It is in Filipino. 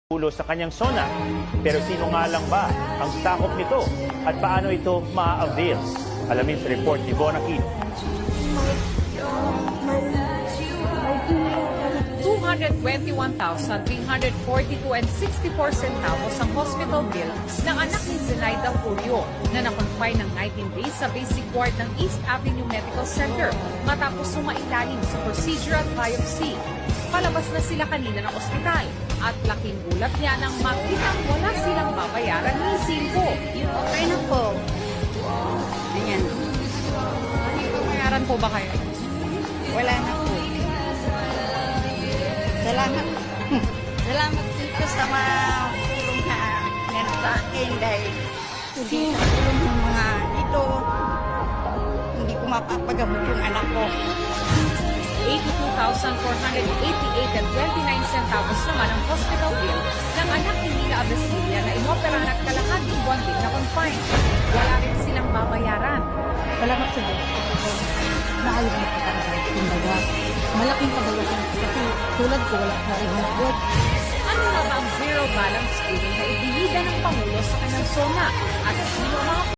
ulo sa kanyang sona. Pero sino nga lang ba ang sakop nito at paano ito maa-avail? Alamin sa report ni Bon Aquino. 221,342 and 64 centavos ang hospital bill ng anak ni Zenaida Furio na na-confine ng 19 days sa basic ward ng East Avenue Medical Center matapos sumailalim sa procedure at biopsy. Palabas na sila kanina ng ospital at laking gulat niya nang makitang wala silang babayaran ni Silvo. Okay na po. Ganyan. May babayaran po ba kayo? Wala na po. Salamat. Salamat dito sa mga tulong na meron sa akin dahil hindi sa tulong ng mga dito, hindi ko mapapagamot yung anak ko. 82,488 and 29 centavos naman ang hospital bill ng anak ni Nila Abasilia na inoperahan at kalahating buwan din na confine. Wala rin silang babayaran. Salamat sa Diyos. Naayos na kita ang kahit kumbaga. Malaking kabalasan kasi tulad ko wala na rin hanapot. Ano na ba ang zero balance billing na ibinida ng Pangulo sa kanyang SONA? At sino ang mga